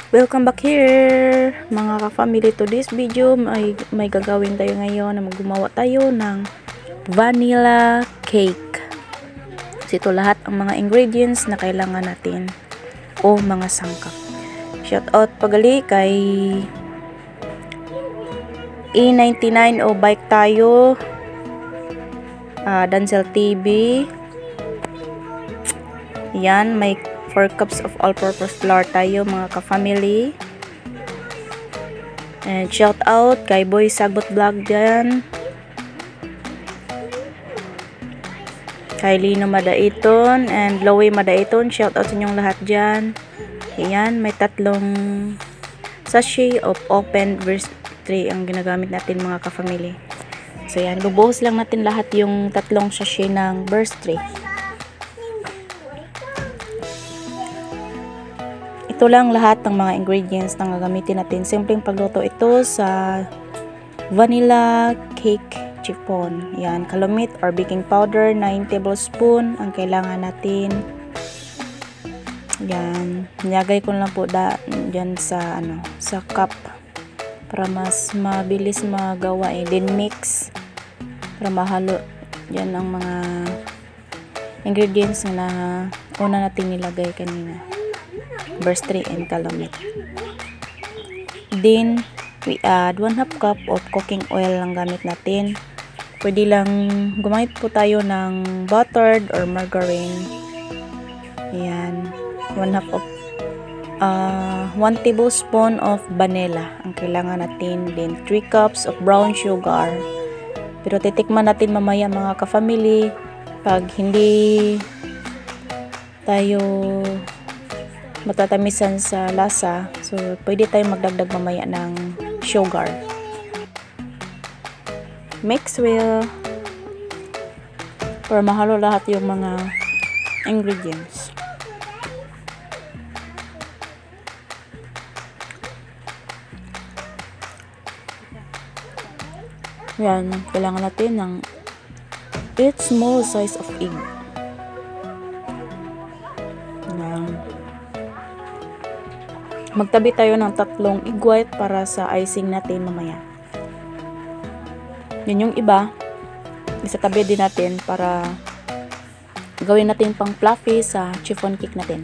Welcome back here mga ka-family. To this video may gagawin tayo ngayon na gumawa tayo ng vanilla cake. So, ito lahat ang mga ingredients na kailangan natin o mga sangkap. Shout out pagali kay E99 o bike tayo, Dancel TV. Yan, may 4 cups of all-purpose flour tayo mga ka-family. And shout out kay Boy Sagbot Vlog dyan, kay Lino Madaiton and Lowy Madaiton. Shout out sa inyong lahat dyan. Ayan, may 3 sachet of open verse 3 ang ginagamit natin mga ka-family. So yan, bubuhos lang natin lahat yung 3 sachet ng verse 3. Ito lang lahat ng mga ingredients na gagamitin natin. Simpleng pagluto ito sa vanilla cake chiffon. Yan, calamite or baking powder 9 tablespoon ang kailangan natin. Yan, nilagay ko lang po dyan sa sa cup para mas mabilis magawa Then mix para mahalo yan ang mga ingredients na una natin nilagay kanina. Verse 3 and calamite. Then we add 1/2 cup of cooking oil lang gamit natin. Pwede lang gumamit po tayo ng buttered or margarine. Ayan, 1 tablespoon of vanilla ang kailangan natin. Then 3 cups of brown sugar. Pero titikman natin mamaya mga ka-family pag hindi tayo matatamisan sa lasa, so pwede tayo magdagdag mamaya ng sugar. Mix well para mahalo lahat yung mga ingredients. Yan, kailangan natin ng 8 small size of egg. Yan. Magtabi tayo ng 3 egg white para sa icing natin mamaya. Yun yung iba, isatabi din natin para gawin natin pang fluffy sa chiffon cake natin.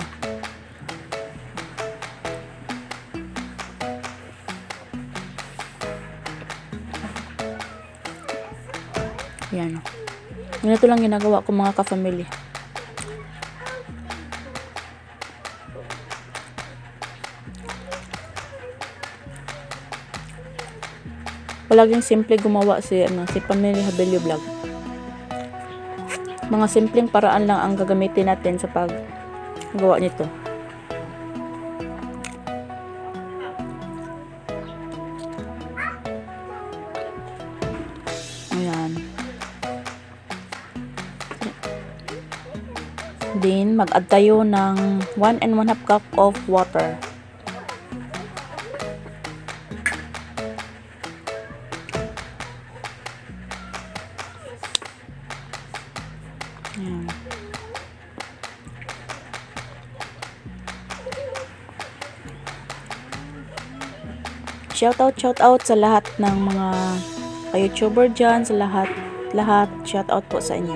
Yan. Ganito lang ginagawa ko mga ka-family. Palaging simple gumawa si Pamela Habelio Vlog. Mga simpleng paraan lang ang gagamitin natin sa paggawa nito. Ayan. Then mag-add tayo ng 1 and 1/2 cup of water. Ayan. Shout out sa lahat ng mga YouTuber dyan, sa lahat shout out po sa inyo.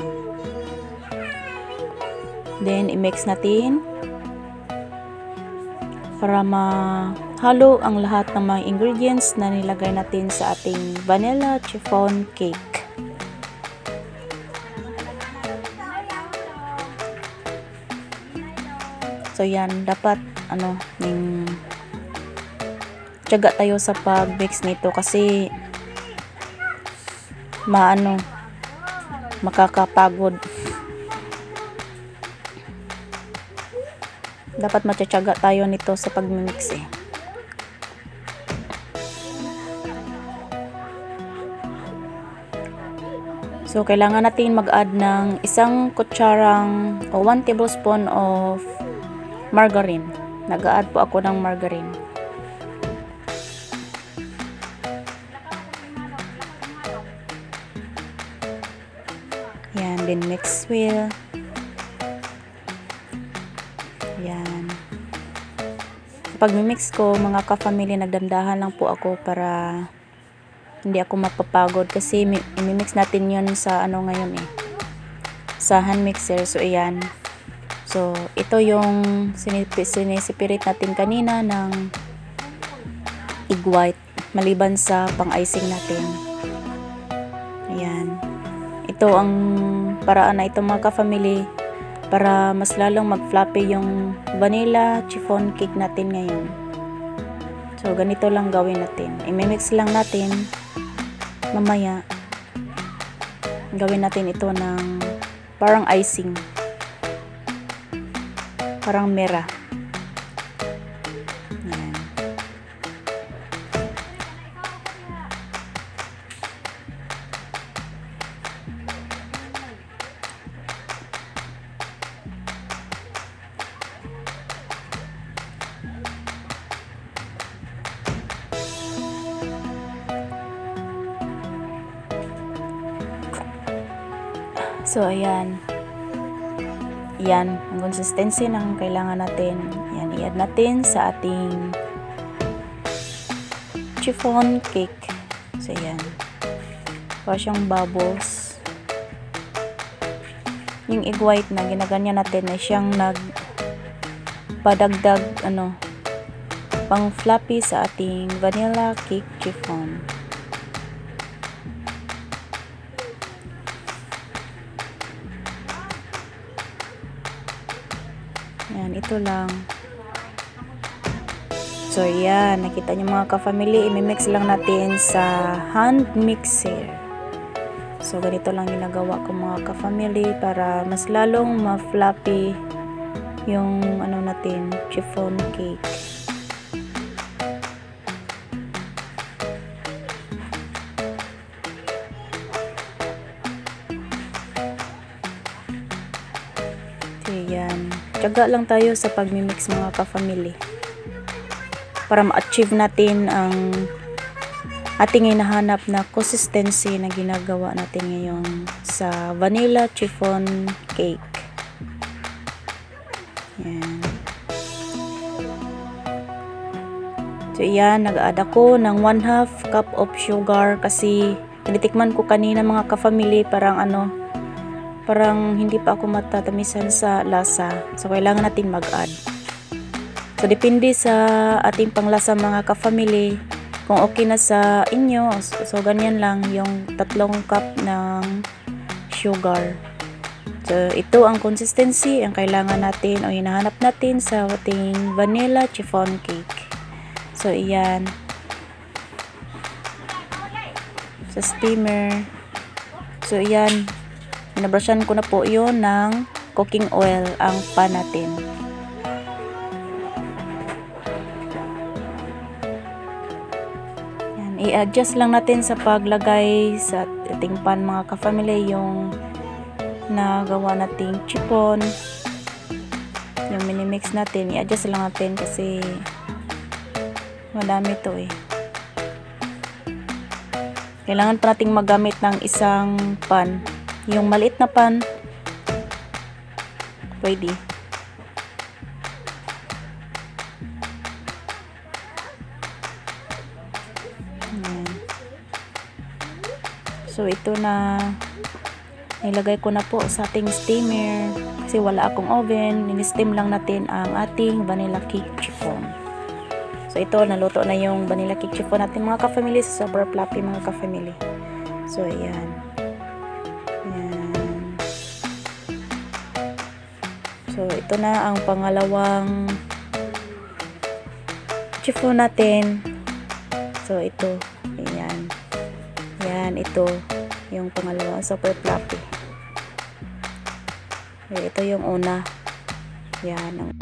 Then i-mix natin para mahalo ang lahat ng mga ingredients na nilagay natin sa ating vanilla chiffon cake. So yan, dapat tiyaga tayo sa pag-mix nito kasi makakapagod. Dapat matyaga tayo nito sa pag-mix So kailangan natin mag-add ng 1 kutsarang o 1 tablespoon of margarine. Nag-add po ako ng margarine. Yan, then mix well. Yan. pag mix ko mga ka-family, nagdandahan lang po ako para hindi ako mapapagod kasi i-mix natin yun sa ano ngayon sa hand mixer. So ayan, so ito yung sinisipirit natin kanina ng egg white maliban sa pang icing natin. Ayan, ito ang paraan na ito mga ka-family para mas lalong mag-fluffy yung vanilla chiffon cake natin ngayon. So ganito lang gawin natin, i-mix lang natin. Mamaya gawin natin ito ng parang icing, parang mera. Ayan. So ayan, yan ang consistency ng kailangan natin. Yan, i-add natin sa ating chiffon cake. So ayan, para siyang bubbles. Yung egg white na ginaganyan natin ay siyang nagpadagdag pang fluffy sa ating vanilla cake chiffon. Yan, ito lang. So, yan. Nakita nyo mga ka-family, i-mix lang natin sa hand mixer. So, ganito lang ginagawa ko mga ka-family para mas lalong ma-fluffy yung natin, chiffon cake. Ayan, tiyaga lang tayo sa pagmimix mga ka-family para ma-achieve natin ang ating hinahanap na consistency na ginagawa natin ngayon sa vanilla chiffon cake. Ayan. So ayan, nag-add ako ng 1/2 cup of sugar kasi tinitikman ko kanina mga ka-family, parang hindi pa ako matatamisan sa lasa. So, kailangan natin mag-add. So, depende sa ating panglasa mga ka-family. Kung okay na sa inyo, so ganyan lang yung 3 cup ng sugar. So, ito ang consistency ang kailangan natin o hinahanap natin sa ating vanilla chiffon cake. So, iyan. Sa steamer. So, iyan. Binabrushan ko na po yun ng cooking oil ang pan natin. Yan, i-adjust lang natin sa paglagay sa ating pan mga ka-family yung nagawa nating chiffon. Yung mini-mix natin, i-adjust lang natin kasi madami to Kailangan pa nating magamit ng isang pan. Yung maliit na pan, pwede. Ayan. So, ito na nilagay ko na po sa ating steamer kasi wala akong oven. Ni-steam lang natin ang ating vanilla cake chiffon. So, ito, naluto na yung vanilla cake chiffon natin mga ka-family. Super fluffy mga ka-family. So, ayan. So, ito na ang pangalawang chiffon natin. So, ito. Ayan. Ayan, ito. Yung pangalawa. Super fluffy. Ito yung una. Ayan.